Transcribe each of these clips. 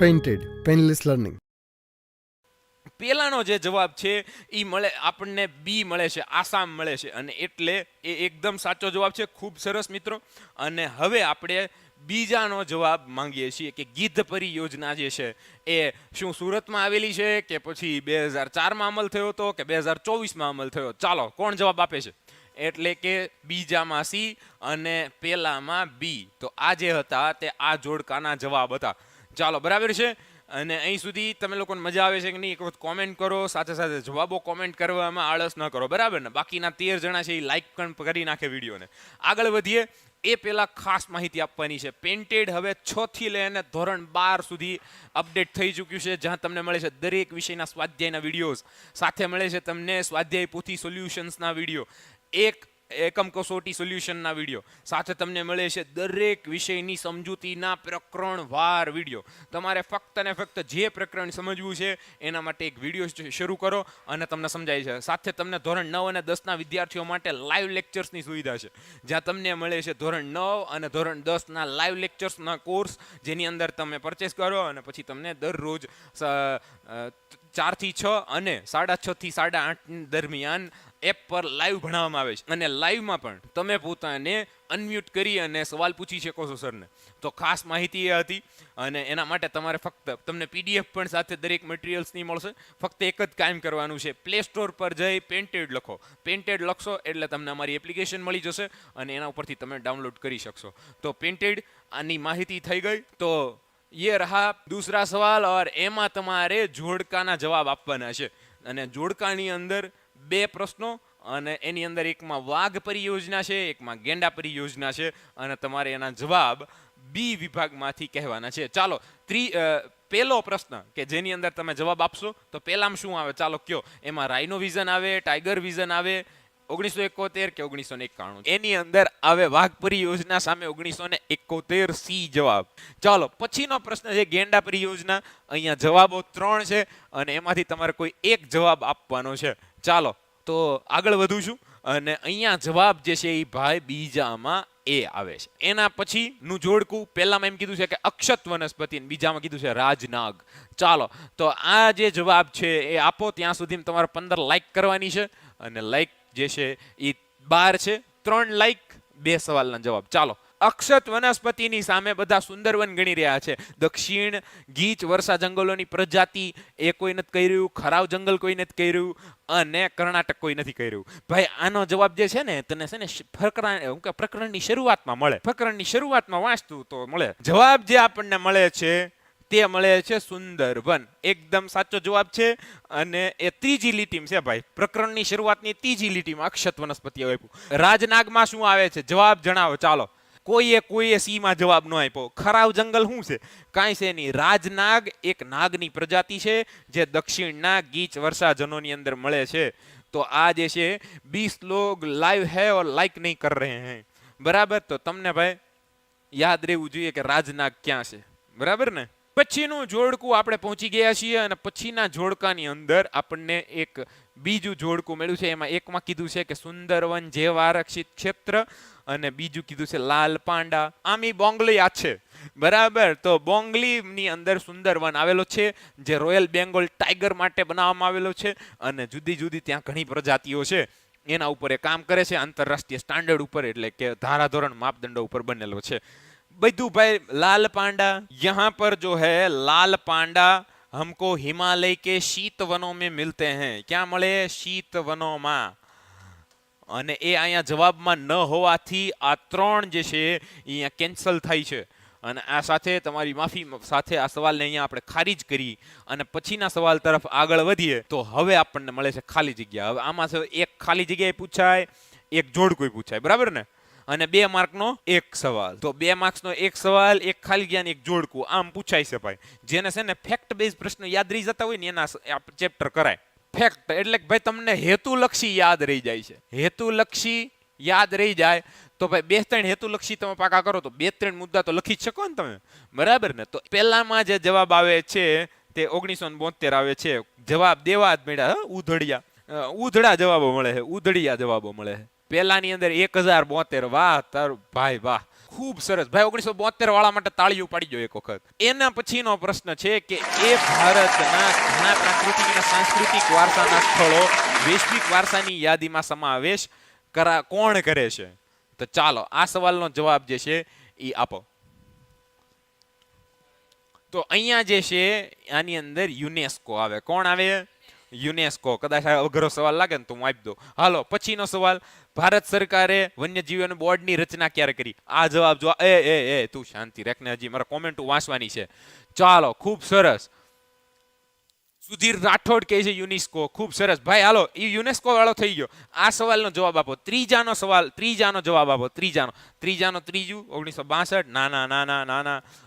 Painted painless learning. પેલાનો જે જવાબ છે એ મળે આપણને બી મળે છે, આસામ મળે છે, અને એટલે એ એકદમ સાચો જવાબ છે. ખૂબ સરસ મિત્રો. અને હવે આપણે બીજાનો જવાબ માંગીએ છીએ કે ગીધ પરિયોજના જે છે એ શું સુરતમાં આવેલી છે કે પછી 2004માં અમલ થયો હતો કે 2024માં અમલ થયો. ચાલો કોણ જવાબ આપે છે? એટલે કે બીજામાં સી અને પેલામાં બી. તો આ જે હતા તે આ જોડકાના જવાબ હતા. ચાલો બરાબર છે. અને અહીં સુધી તમે લોકોને મજા આવે છે કે નહીં? એક વખત કોમેન્ટ કરો, સાથે સાથે જવાબો કોમેન્ટ કરવામાં આળસ ન કરો, બરાબર ને? બાકીના 13 જણા છે એ લાઈક પણ કરી નાખે વિડીયોને. આગળ વધીએ એ પહેલાં ખાસ માહિતી આપવાની છે. પેઇન્ટેડ હવે 6 થી લઈને ધોરણ 12 સુધી અપડેટ થઈ ચૂક્યું છે, જ્યાં તમને મળે છે દરેક વિષયના સ્વાધ્યાયના વિડીયોઝ, સાથે મળે છે તમને સ્વાધ્યાય પોથી સોલ્યુશન્સના વિડીયો, એકમ કસોટી સોલ્યુશનના વિડીયો, સાથે તમને મળે છે દરેક વિષયની સમજૂતીના પ્રકરણવાર વિડીયો. તમારે ફક્ત ને ફક્ત જે પ્રકરણ સમજવું છે એના માટે એક વિડીયો શરૂ કરો અને તમને સમજાય છે. સાથે તમને ધોરણ 9 અને 10ના વિદ્યાર્થીઓ માટે લાઈવ લેક્ચર્સની સુવિધા છે, જ્યાં તમને મળે છે ધોરણ 9 અને ધોરણ 10ના લાઈવ લેક્ચર્સના કોર્સ, જેની અંદર તમે પરચેસ કરો અને પછી તમને દરરોજ 4 થી 6 અને 6:30 થી 8:30 દરમિયાન એપ પર લાઈવ ભણાવવામાં આવે છે. અને લાઈવમાં પણ તમે પોતાને અનમ્યુટ કરી અને સવાલ પૂછી શકો છો સરને. તો ખાસ માહિતી એ હતી. અને એના માટે તમારે ફક્ત તમને પીડીએફ પણ સાથે દરેક મટીરિયલ્સની મળશે. ફક્ત એક જ કામ કરવાનું છે, પ્લે સ્ટોર પર જઈ પેઇન્ટેડ લખો. પેઇન્ટેડ લખશો એટલે તમને અમારી એપ્લિકેશન મળી જશે અને એના ઉપરથી તમે ડાઉનલોડ કરી શકશો. તો પેઇન્ટેડ આની માહિતી થઈ ગઈ. તો ये रहा दूसरा सवाल और एमा તમારે જોડકાના જવાબ આપવાના છે. અને જોડકાની અંદર 2 પ્રશ્નો અને એની અંદર એકમાં વાઘ પરિયોજના છે, એકમાં ગેંડા પરિયોજના છે, અને તમારે એના જવાબ બી વિભાગમાંથી કહેવાના છે. ચાલો પહેલો પ્રશ્ન કે જેની અંદર તમે જવાબ આપશો તો પહેલામાં શું આવે? ચાલો કયો. એમાં રાઇનો વિઝન આવે, ટાઈગર વિઝન આવે, 1971 કે 1991? એની અંદર આવે વાઘ પરિયોજના સામે 1971 સી જવાબ. ચાલો પછીનો પ્રશ્ન છે ગેંડા પરિયોજના. અહીંયા જવાબો 3 છે અને એમાંથી તમારે કોઈ એક જવાબ આપવાનો છે. ચાલો તો આગળ વધું છું. અને અહીંયા જવાબ જે છે એ ભાઈ બીજામાં એ આવે છે. એના પછીનું જોડકું પહેલામાં એમ કીધું છે કે અક્ષત વનસ્પતિ, બીજામાં કીધું છે રાજનાગ. ચાલો તો આ જે જવાબ છે એ આપો. ત્યાં સુધી તમારે 15 લાઈક કરવાની છે અને લાઈક જે છે એ 12 છે. 3 લાઈક 2 સવાલના જવાબ. ચાલો અક્ષત વનસ્પતિની સામે બધા સુંદરવન ગણી રહ્યા છે. દક્ષિણ ગીચ વર્ષા જંગલોની પ્રજાતિ એ કોઈ નથી કર્યું, ખરાવ જંગલ કોઈ નથી કર્યું, અને કર્ણાટક કોઈ નથી કર્યું. ભાઈ આનો જવાબ જે છે ને તને છે ને પ્રકરણની શરૂઆતમાં મળે. પ્રકરણની શરૂઆતમાં વાંચતું તો મળે. જવાબ જે આપણને મળે છે તે મળે છે સુંદરવન. એકદમ સાચો જવાબ છે. અને એ ત્રીજી લીટીમાં છે ભાઈ. પ્રકરણની શરૂઆતની ત્રીજી લીટીમાં અક્ષત વનસ્પતિ આપ્યું. રાજનાગમાં શું આવે છે જવાબ જણાવો. ચાલો કોઈએ સીમાં જવાબ ન આપ્યો. ખરાવ જંગલ શું છે? કાંઈ છે નહીં. રાજનાગ એક નાગની પ્રજાતિ છે જે દક્ષિણના ગીચ વર્ષાજનોની અંદર મળે છે. તો આ જે છે 20 लोग लाइव है और लाइक नहीं कर रहे हैं, બરાબર? તો તમને ભાઈ યાદ રહેવું જોઈએ કે રાજનાગ ક્યાં છે, બરાબર ને? પછીનું જોડકું આપણે પહોંચી ગયા છીએ અને પછીના જોડકાની અંદર આપણને એક બીજું જોડકું મળ્યું છે. એમાં એકમાં કીધું છે કે સુંદરવન જેવા આરક્ષિત ક્ષેત્ર અને બીજું કીધું છે લાલ પાંડા. આમી બોંગલી આ છે, બરાબર? તો બોંગલીની અંદર સુંદરવન આવેલો છે જે રોયલ બેંગોલ ટાઈગર માટે બનાવવામાં આવેલો છે અને જુદી જુદી ત્યાં ઘણી પ્રજાતિઓ છે એના ઉપર એ કામ કરે છે, આંતરરાષ્ટ્રીય સ્ટાન્ડર્ડ ઉપર, એટલે કે ધારાધોરણ માપદંડો ઉપર બનેલો છે બધું ભાઈ. લાલ પાંડા यहाँ पर जो है लाल પાંડા हमको हिमालय के शीत वनों में मिलते हैं. ક્યાં મળે? શીત વનોમાં. અને એ અહીંયા જવાબમાં ન હોવાથી આ 3 જે છે અહીંયા કેન્સલ થાય છે. અને આ સાથે તમારી માફી સાથે આ સવાલને અહીંયા આપણે ખારીજ કરી અને પછીના સવાલ તરફ આગળ વધીએ. તો હવે આપણને મળે છે ખાલી જગ્યા. હવે આમાં એક ખાલી જગ્યાએ પૂછાય, એક જોડકું પૂછાય, બરાબર ને? અને 2 માર્કનો એક સવાલ. તો 2 માર્ક્સનો એક સવાલ, એક ખાલી જગ્યા ને એક જોડકું આમ પૂછાય છે ભાઈ. જેને છે ને ફેક્ટ બેઝ પ્રશ્ન યાદ રહી જતા હોય ને એના ચેપ્ટર કરાય. ફેક્ટ એટલે કે ભાઈ તમને હેતુલક્ષી યાદ રહી જાય છે. હેતુલક્ષી યાદ રહી જાય તો ભાઈ 2-3 હેતુલક્ષી તમે પાકા કરો તો 2-3 મુદ્દા તો લખી જ શકો ને તમે, બરાબર ને? તો પહેલામાં જે જવાબ આવે છે તે 1972 આવે છે. જવાબ દેવા જ મળ્યા. ઉધડા જવાબો મળે છે, ઉધડિયા જવાબો મળે છે. પહેલાની અંદર 1072. વાહ તારું ભાઈ વાહ, ખૂબ સરસ ભાઈ. 1972 વાળા માટે તાળીઓ પાડી દો એક વખત. એના પછીનો પ્રશ્ન છે કે એ ભારતના ઘણા પ્રાકૃતિક અને સાંસ્કૃતિક વારસાના સ્થળો વૈશ્વિક વારસાની યાદીમાં સમાવેશ કોણ કરે છે? તો ચાલો આ સવાલનો જવાબ જે છે એ આપો. તો અહીંયા જે છે આની અંદર યુનેસ્કો આવે. કોણ આવે? યુનેસ્કો. કદાચ અઘરો સવાલ લાગે ને તો હું આપી દઉં. હાલો પછીનો સવાલ, ભારત સરકારે વન્યજીવન બોર્ડની રચના ક્યારે કરી? આ જવાબ જો એ તું શાંતિ રાખને, હજી મારા કોમેન્ટ વાંચવાની છે. ચાલો ખૂબ સરસ. સુધીર રાઠોડ કહે છે યુનેસ્કો. ખૂબ સરસ ભાઈ. હાલો એ યુનેસ્કો વાળો થઈ ગયો. આ સવાલનો જવાબ આપો. ત્રીજાનો સવાલ, ત્રીજાનો જવાબ આપો. ત્રીજાનો ત્રીજું 1962. ના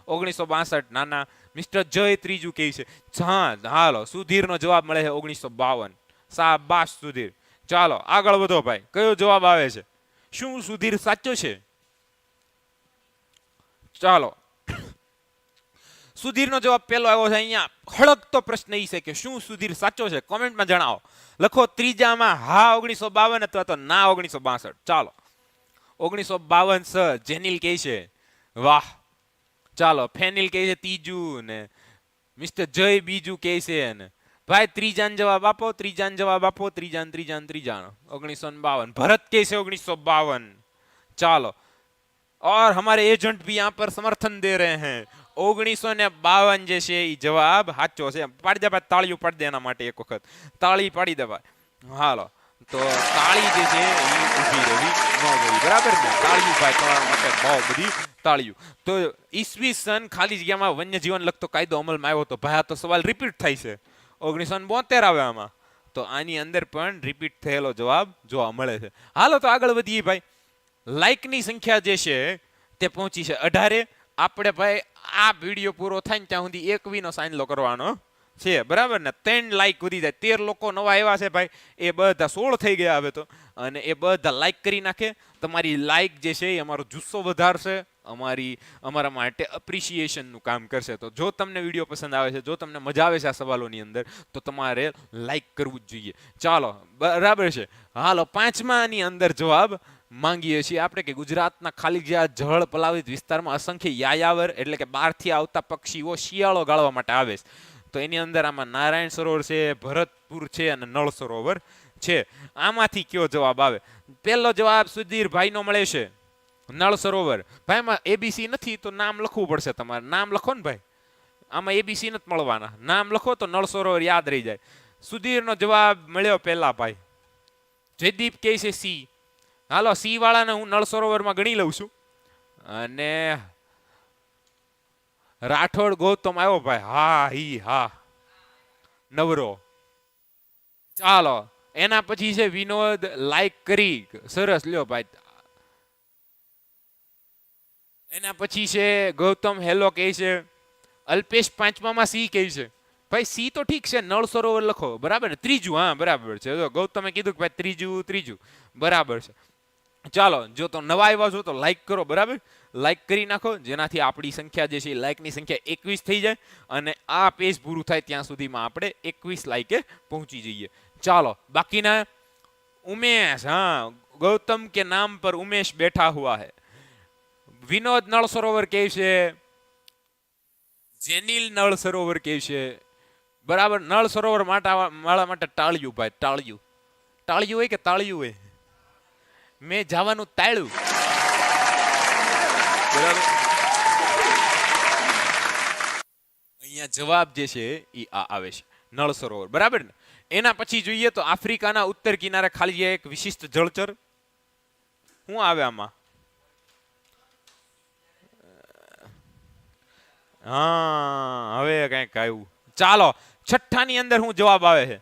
1962 ના. મિસ્ટર જય ત્રીજું કહે છે. હા હાલો સુધીરનો જવાબ મળે છે 1952. શાબાશ સુધીર. ચાલો આગળ વધો ભાઈ. કયો જવાબ આવે છે? શું સુધીર સાચો છે? ચાલો સુધીરનો જવાબ પહેલો આવ્યો છે. અહીંયા હળકતો પ્રશ્ન એ છે કે શું સુધીર સાચો છે? કોમેન્ટમાં જણાવો. લખો ત્રીજામાં હા 1952 અથવા તો ના 1962. ચાલો 1952 સર. જેનિલ કહે છે વાહ. ચાલો ફેનિલ કહે છે ત્રીજું ને મિસ્ટર જય બીજું કહે છે ને ભાઈ ત્રીજાનો જવાબ આપો. ત્રીજાનો 1952. ભરત કહે છે 1952. ચાલો और हमारे एजेंट भी यहाँ पर समर्थन दे रहे हैं. 1952 જે છે એ જવાબ સાચો છે. પાડી દે ભાઈ તાળીઓ પાડી દે એના માટે એક વખત. તાળી પાડી દે ભાઈ. હાલો તો તાળી જે છે એ ઊભી રહેવી ન ગઈ. બરાબર ને? તાળીઓ ભાઈ તમારા માટે બહુ બધી તાળીઓ. તો ઈસવીસન ખાલી જગ્યામાં વન્યજીવન લગતો કાયદો અમલમાં આવ્યો હતો. ભાઈ આ તો સવાલ રિપીટ થાય છે. 1972 આવે આમાં. તો આની અંદર પણ રિપીટ થયેલો જવાબ જોવા મળે છે. હાલો તો આગળ વધીએ ભાઈ. લાઇકની સંખ્યા જે છે તે પહોંચી છે 18. આપણે ભાઈ આ વિડીયો પૂરો થાય ને ત્યાં સુધી 21 નો સાઇનલો કરવાનો છે. બરાબર ને? 3 લાઈક વધી જાય. 13 લોકો નવા આવ્યા છે ભાઈ. એ બધા 16 થઈ ગયા હવે તો. અને એ બધા લાઈક કરી નાખે. તમારી લાઈક જે છે એ અમારો જુસ્સો વધારશે, અમારા માટે એપ્રિશિએશનનું કામ કરશે. તો જો તમને વિડીયો પસંદ આવે છે, જો તમને મજા આવે છે આ સવાલોની અંદર, તો તમારે લાઈક કરવું જ જોઈએ. ચાલો બરાબર છે. હાલો પાંચમાની અંદર જવાબ માંગીએ છીએ આપણે કે ગુજરાતના ખાલી જગ્યા જળ પલાવિત વિસ્તારમાં અસંખ્ય યાયાવર એટલે કે બહારથી આવતા પક્ષીઓ શિયાળો ગાળવા માટે આવે છે. તો એની અંદર આમાં નારાયણ સરોવર છે, ભરતપુર છે અને નળ સરોવર છે. આમાંથી કયો જવાબ આવે? પહેલો જવાબ સુધીરભાઈનો મળે છે નળ સરોવર. ભાઈ એમાં એબીસી નથી તો નામ લખવું પડશે તમારે. નામ લખો ને ભાઈ. આમાં એબીસી નથી મળવાના. નામ લખો તો નળ સરોવર યાદ રહી જાય. સુધીરનો જવાબ મળ્યો પહેલા ભાઈ. જયદીપ કહે છે સી. હાલો સી વાળાને હું નળ સરોવરમાં ગણી લઉં છું. અને રાઠોડ ગૌતમ આવ્યો ભાઈ. હા નવરો. ચાલો એના પછી છે વિનોદ લાઈક કરી. સરસ લ્યો ભાઈ. એના પછી છે ગૌતમ હેલો કહે છે. અલ્પેશ પાંચમામાં સી કહે છે. ભાઈ સી તો ઠીક છે. નળ સરોવર લખો. બરાબર ને? ત્રીજું. હા બરાબર છે. ગૌતમે કીધું કે ભાઈ ત્રીજું બરાબર છે. ચાલો જો તો નવા આવ્યા છો તો લાઈક કરો. બરાબર? લાઈક કરી નાખો જેનાથી આપણી સંખ્યા જે છે લાઈકની સંખ્યા 21 થઈ જાય અને આ પેજ પૂરું થાય ત્યાં સુધીમાં આપણે 21 લાઈકે પહોંચી જઈએ. ચાલો બાકીના ઉમેશ. હા ગૌતમ કે નામ પર ઉમેશ બેઠા હુઆ હૈ. વિનોદ નળ સરોવર કહે છે. જેનિલ નળ સરોવર કહે છે. બરાબર. નળ સરોવર માળા માટે ટાળ્યું ભાઈ. ટાળ્યું હોય કે તાળ્યું હોય? મેં જવાનું તાળ્યું. બરાબર. અહીંયા જવાબ જે છે એ આ આવે છે નળ સરોવર. બરાબર ને? એના પછી જોઈએ તો આફ્રિકાના ઉત્તર કિનારે ખાલી એક વિશિષ્ટ જળચર. શું આવે આમાં? હા હવે કઈક આવ્યું. ચાલો છઠ્ઠાની અંદર શું જવાબ આવે છે?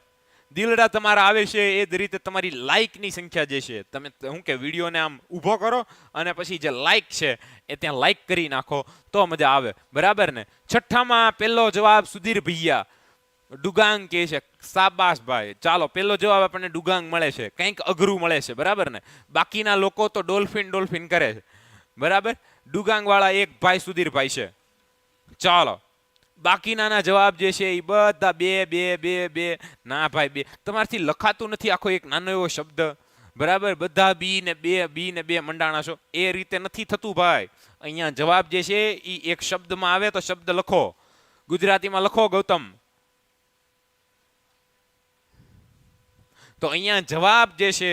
દિલડા તમારા આવે છે. એ જ રીતે તમારી લાઈકની સંખ્યા જે છે તમે શું કે વિડીયોને આમ ઊભો કરો અને પછી જે લાઈક છે એ ત્યાં લાઈક કરી નાખો તો મજા આવે. બરાબર ને? છઠ્ઠામાં પહેલો જવાબ સુધીર ભૈયા ડુગાંગ કહે છે. શાબાશ ભાઈ. ચાલો પહેલો જવાબ આપણને ડુગાંગ મળે છે. કંઈક અઘરું મળે છે. બરાબર ને? બાકીના લોકો તો ડોલ્ફિન કરે છે. બરાબર? ડુગાંગ વાળા એક ભાઈ સુધીરભાઈ છે. ચાલો બાકીના જવાબ જે છે એ બધા બે. ના ભાઈ બે તમારથી લખાતું નથી આખો એક નાનો એવો શબ્દ. બરાબર, બધા બી ને બે મંડાણા છો, એ રીતે નથી થતું ભાઈ. અહીંયા જવાબ જે છે એ એક શબ્દમાં આવે તો શબ્દ લખો, ગુજરાતીમાં લખો ગૌતમ. તો અહીંયા જવાબ જે છે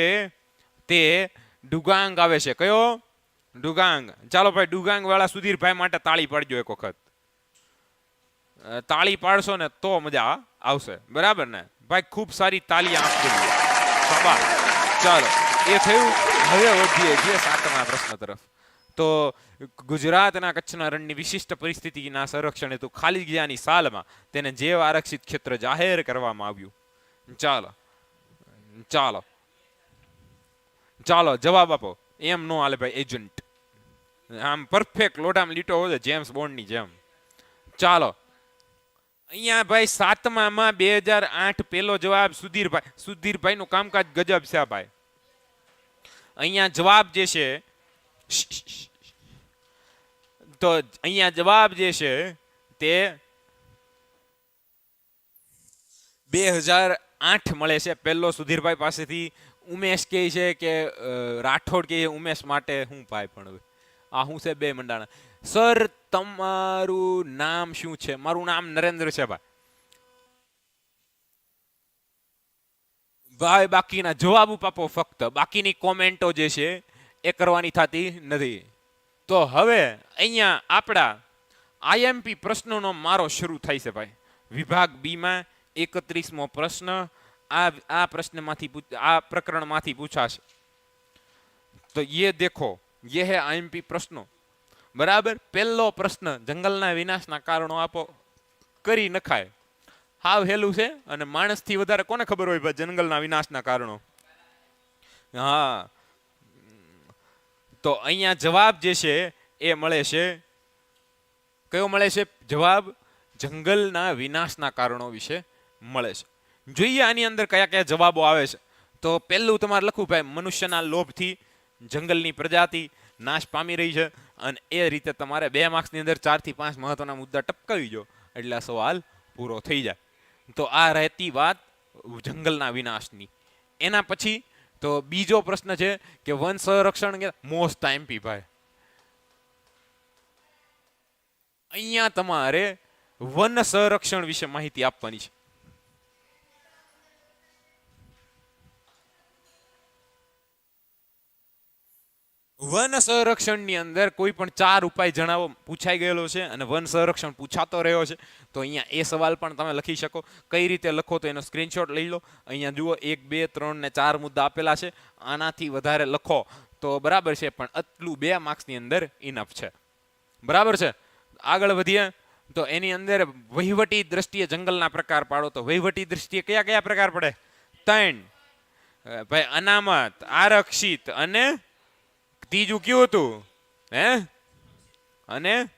તે ડુગાંગ આવે છે. કયો? ડુગાંગ. ચાલો ભાઈ, ડુગાંગ વાળા સુધીરભાઈ માટે તાળી પાડજો એક વખત. તાળી પાડશો ને તો મજા આવશે, બરાબર ને ભાઈ? ખૂબ સારી તાળી આપજો. ચાલો, એ થયું. હવે વધીએ છીએ 7મા પ્રશ્ન તરફ. તો ગુજરાતના કચ્છના રણની વિશિષ્ટ પરિસ્થિતિના સંરક્ષણ હેતુ ખાલી જગ્યાની સાલમાં તેને જૈવ આરક્ષિત ક્ષેત્ર જાહેર કરવામાં આવ્યું. ચાલો ચાલો ચાલો જવાબ આપો. એમ નો હાલે ભાઈ, એજન્ટ આમ પરફેક્ટ લોઢામાં લીટો હોય જેમ્સ બોન્ડની જેમ. ચાલો, અહીંયા ભાઈ 7માં 2008 પેલો જવાબ સુધીરભાઈ. સુધીરભાઈ નું કામકાજ ગજબ છે ભાઈ. અહીંયા જવાબ જે છે, તો અહીંયા જવાબ જે છે તે 2008 મળે છે. પહેલો સુધીરભાઈ પાસેથી. ઉમેશ કહે છે કે રાઠોડ કહે ઉમેશ માટે હું ભાઈ, પણ હવે આ હું છે બે મંડાણા. સર તમારું નામ શું છે? મારું નામ નરેન્દ્ર છે ભાઈ. ભાઈ બાકીના જવાબ આપો ફક્ત, બાકીની કોમેન્ટો જે છે એ કરવાની થતી નથી. તો હવે અહીંયા આપણા આઈએમપી પ્રશ્નોનો મારો શરૂ થાય છે ભાઈ. વિભાગ બી માં 31મો પ્રશ્ન આ પ્રશ્નમાંથી આ પ્રકરણમાંથી પૂછાશે. તો ये देखो, ये है आईएमपी प्रश्नो, बराबर. पहलो प्रश्न जंगलना विनाशना कारणो आपो, કરી નખાય. હાવ હેલું છે અને માણસથી વધારે કોને ખબર હોય ભાઈ જંગલના વિનાશના કારણો? હા, તો અહીંયા જવાબ જે છે એ મળે છે, કયો મળે છે જવાબ? જંગલના વિનાશના કારણો વિશે મળે છે. જોઈએ આની અંદર કયા કયા જવાબો આવે છે. તો પહેલું તમારે લખવું ભાઈ, મનુષ્યના લોભથી જંગલની પ્રજાતિ નાશ પામી રહી છે. અને એ રીતે તમારે 2 માર્ક્સની અંદર 4 થી 5 મહત્વના મુદ્દા ટપકાવી દો એટલે આ સવાલ પૂરો થઈ જાય. તો આ રહેતી વાત જંગલના વિનાશની. એના પછી તો બીજો પ્રશ્ન છે કે વન સંરક્ષણ મોસ્ટ આઈએમપી ભાઈ. અહીંયા તમારે વન સંરક્ષણ વિશે માહિતી આપવાની છે. વન સંરક્ષણની અંદર કોઈ પણ 4 ઉપાય જણાવો પૂછાઈ ગયેલો છે અને વન સંરક્ષણ પૂછાતો રહ્યો છે. તો અહીંયા એ સવાલ પણ તમે લખી શકો. કઈ રીતે લખો તો એનો સ્ક્રીનશોટ લઈ લો. અહીંયા જુઓ 1, 2, 3 ને 4 મુદ્દા આપેલા છે. આનાથી વધારે લખો તો બરાબર છે, પણ આટલું 2 માર્ક્સની અંદર ઇનફ છે, બરાબર છે. આગળ વધીએ તો એની અંદર વહીવટી દ્રષ્ટિએ જંગલના પ્રકાર પાડો. તો વહીવટી દ્રષ્ટિએ કયા કયા પ્રકાર પડે? 3 ભાઈ, અનામત, આરક્ષિત અને ત્રીજું કયું હતું? અને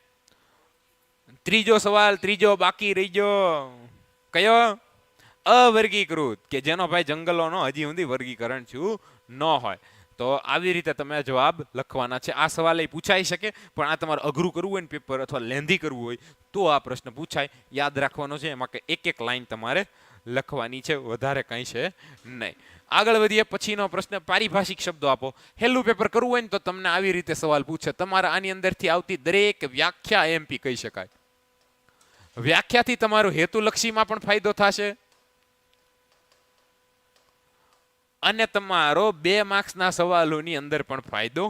ત્રીજો સવાલ, ત્રીજો બાકી રહી ગયો, કયો? અવર્ગીકૃત, કે જેનો ભાઈ જંગલોનો હજી સુધી વર્ગીકરણ થયું ન હોય. તો આવી રીતે તમે જવાબ લખવાના છે. આ સવાલ એ પૂછાઈ શકે, પણ આ તમારે અઘરું કરવું હોય ને પેપર અથવા લેન્ધી કરવું હોય તો આ પ્રશ્ન પૂછાય. યાદ રાખવાનો છે એમાં કે એક લાઈન તમારે લખવાની છે, વધારે કંઈ છે નહીં. આગળ વધીએ. પછીનો પ્રશ્ન, પારિભાષિક શબ્દો આપો. હેલું પેપર કરવું હોય ને તો તમને આવી રીતે સવાલ પૂછે. તમારા આની અંદરથી આવતી દરેક વ્યાખ્યા એમપી કહી શકાય. વ્યાખ્યાથી તમારો હેતુલક્ષીમાં પણ ફાયદો થશે અને તમારો 2 માર્ક્સના સવાલોની અંદર પણ ફાયદો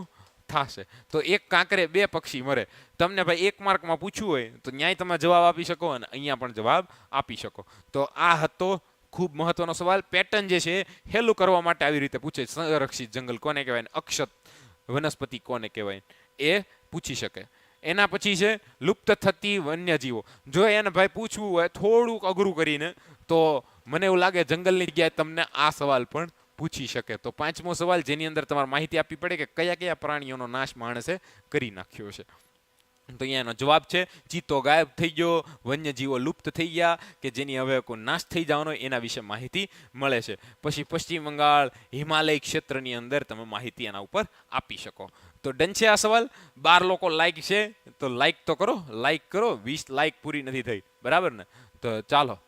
થશે. તો એક કાંકરે 2 પક્ષી મરે. તમને ભાઈ 1 માર્કમાં પૂછવું હોય તો ન્યાય તમે જવાબ આપી શકો અને અહીંયા પણ જવાબ આપી શકો. તો આ હતો ખૂબ મહત્વનો સવાલ. પેટર્ન જે છે હેલું કરવા માટે આવી રીતે પૂછે. સંરક્ષિત જંગલ કોને કહેવાય, અક્ષત વનસ્પતિ કોને કહેવાય, એ પૂછી શકે. એના પછી છે લુપ્ત થતી વન્યજીવો. જો એને ભાઈ પૂછવું હોય થોડુંક અઘરું કરીને તો મને એવું લાગે જંગલની જગ્યાએ તમને આ સવાલ પણ પૂછી શકે. તો 5મો સવાલ જેની અંદર તમારે માહિતી આપવી પડે કે કયા કયા પ્રાણીઓનો નાશ માણસે કરી નાખ્યો છે. તો અહીંયાનો જવાબ છે ચિત્તો ગાયબ થઈ ગયો, વન્યજીવો લુપ્ત થઈ ગયા કે જેની હવે કોઈ નાશ થઈ જવાનો એના વિશે માહિતી મળે છે. પછી પશ્ચિમ બંગાળ, હિમાલય ક્ષેત્રની અંદર તમે માહિતી એના ઉપર આપી શકો. તો ડન છે આ સવાલ. 12 લોકો લાઈક છે તો લાઈક તો કરો, લાઈક કરો. 20 લાઈક પૂરી નથી થઈ, બરાબર ને? તો ચાલો,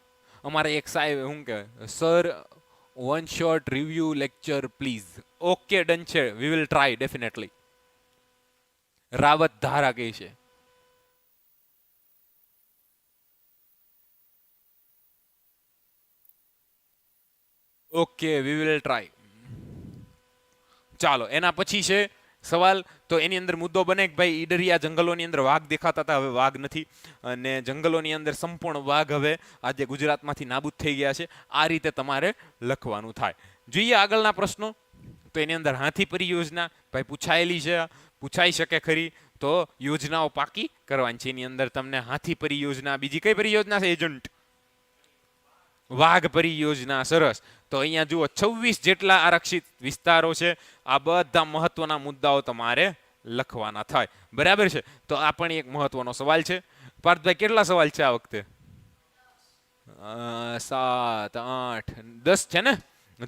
અમારે એક સાહેબ શું કે sir one short review lecture please. Okay done છે, we will try definitely. Rawat ધારા કઈ છે? Okay we will try. ચાલો એના પછી છે સવાલ. તો એની અંદર મુદ્દો બને કે ભાઈ ઈડરિયા જંગલોની અંદર વાઘ દેખાતા હતા, હવે વાઘ નથી, અને જંગલોની અંદર સંપૂર્ણ વાઘ હવે આજે ગુજરાતમાંથી નાબૂદ થઈ ગયા છે. આ રીતે તમારે લખવાનું થાય. જોઈએ આગળના પ્રશ્નો. તો એની અંદર હાથી પરિયોજના ભાઈ પૂછાયેલી છે, પૂછાઈ શકે ખરી. તો યોજનાઓ પાકી કરવાની છે. એની અંદર તમને હાથી પરિયોજના, બીજી કઈ પરિયોજના છે એજન્ટ? વાઘ પરિયોજના. સરસ. તો અહીંયા જુઓ 26 જેટલા આરક્ષિત વિસ્તારો છે. આ બધા મહત્વના મુદ્દાઓ તમારે લખવાના થાય. બરાબર છે. તો આ પણ એક મહત્વનો સવાલ છે. પાર્થભાઈ કેટલા સવાલ છે આ વખતે? 7, 8, 10 છે ને?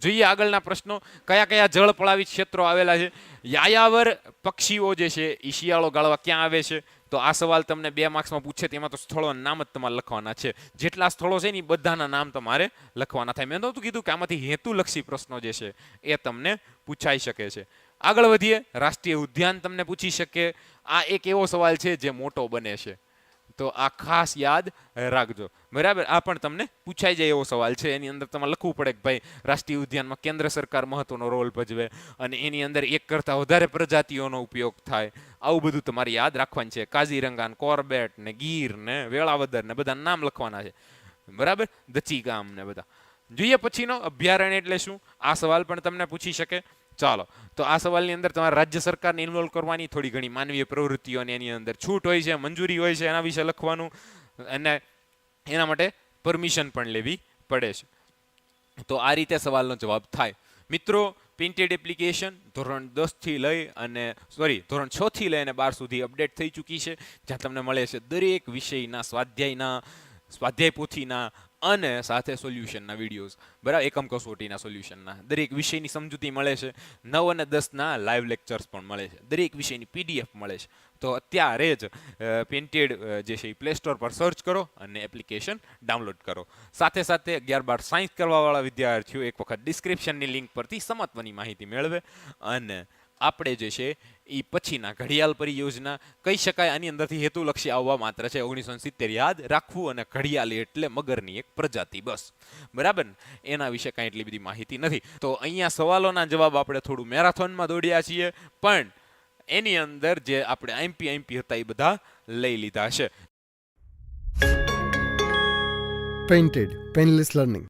જોઈએ આગળના પ્રશ્નો. કયા કયા જળ પળાવી ક્ષેત્રો આવેલા છે? યાયાવર પક્ષીઓ જે છે એ શિયાળો ગાળવા ક્યાં આવે છે? તો આ સવાલ તમને 2 માર્ક્સમાં પૂછે, તેમાં તો સ્થળોના નામ જ તમારે લખવાના છે. જેટલા સ્થળો છે ને એ બધાના નામ તમારે લખવાના થાય. મેં નહોતું કીધું કે આમાંથી હેતુલક્ષી પ્રશ્નો જે છે એ તમને પૂછાઈ શકે છે. આગળ વધીએ. રાષ્ટ્રીય ઉદ્યાન તમને પૂછી શકે. આ એક એવો સવાલ છે જે મોટો બને છે, તો આ ખાસ યાદ રાખજો. બરાબર. આ પણ તમને પૂછાઈ જાય એવો સવાલ છે. એની અંદર તમારે લખવું પડે કે ભાઈ રાષ્ટ્રીય ઉદ્યાનમાં કેન્દ્ર સરકાર મહત્વનો રોલ ભજવે અને એની અંદર એક કરતાં વધારે પ્રજાતિઓનો ઉપયોગ થાય. આવું બધું તમારે યાદ રાખવાનું છે. કાઝીરંગા ને કોર્બેટ ને ગીર ને વેળાવદર ને બધા નામ લખવાના છે. બરાબર. દચીગામ ને બધા. જોઈએ પછીનો અભયારણ્ય એટલે શું? આ સવાલ પણ તમને પૂછી શકે. ચાલો. તો આ સવાલની અંદર તમારે રાજ્ય સરકારને ઇન્વોલ્વ કરવાની, થોડી ઘણી માનવીય પ્રવૃત્તિઓની એની અંદર છૂટ હોય છે, મંજૂરી હોય છે, એના વિશે લખવાનું, અને એના માટે પરમિશન પણ લેવી પડે છે. તો આ રીતે સવાલનો જવાબ થાય. મિત્રો, પ્રિન્ટેડ એપ્લિકેશન ધોરણ 10 થી લઈ અને ધોરણ 6 થી લઈ અને 12 સુધી અપડેટ થઈ ચૂકી છે, જ્યાં તમને મળે છે દરેક વિષયના સ્વાધ્યાય પોથીના અને સાથે સોલ્યુશનના વિડીયોઝ. બરાબર. એકમ કસોટીના સોલ્યુશનના દરેક વિષયની સમજૂતી મળે છે. 9 અને 10ના લાઈવ લેક્ચર્સ પણ મળે છે. દરેક વિષયની PDF મળે છે. તો અત્યારે જ પ્રિન્ટેડ જે છે એ પ્લે સ્ટોર પર સર્ચ કરો અને એપ્લિકેશન ડાઉનલોડ કરો. સાથે સાથે 11-12 સાયન્સ કરવાવાળા વિદ્યાર્થીઓ એક વખત ડિસ્ક્રિપ્શનની લિંક પરથી સમત્વની માહિતી મેળવે. અને આપણે જે છે એ પછીના ઘડિયાળ પરિયોજના કહી શકાય, આની અંદરથી હેતુલક્ષી આવવા માત્ર છે. 1970 યાદ રાખવું, અને ઘડિયાળ એટલે મગરની એક પ્રજાતિ, બસ. બરાબર. એના વિશે કાંઈ એટલી બધી માહિતી નથી. તો અહીંયા સવાલોના જવાબ આપણે થોડું મેરાથોનમાં દોડ્યા છીએ, પણ એની અંદર જે આપણે આઈએમપી હતા એ બધા લઈ લીધા છે. Painted, Painless Learning.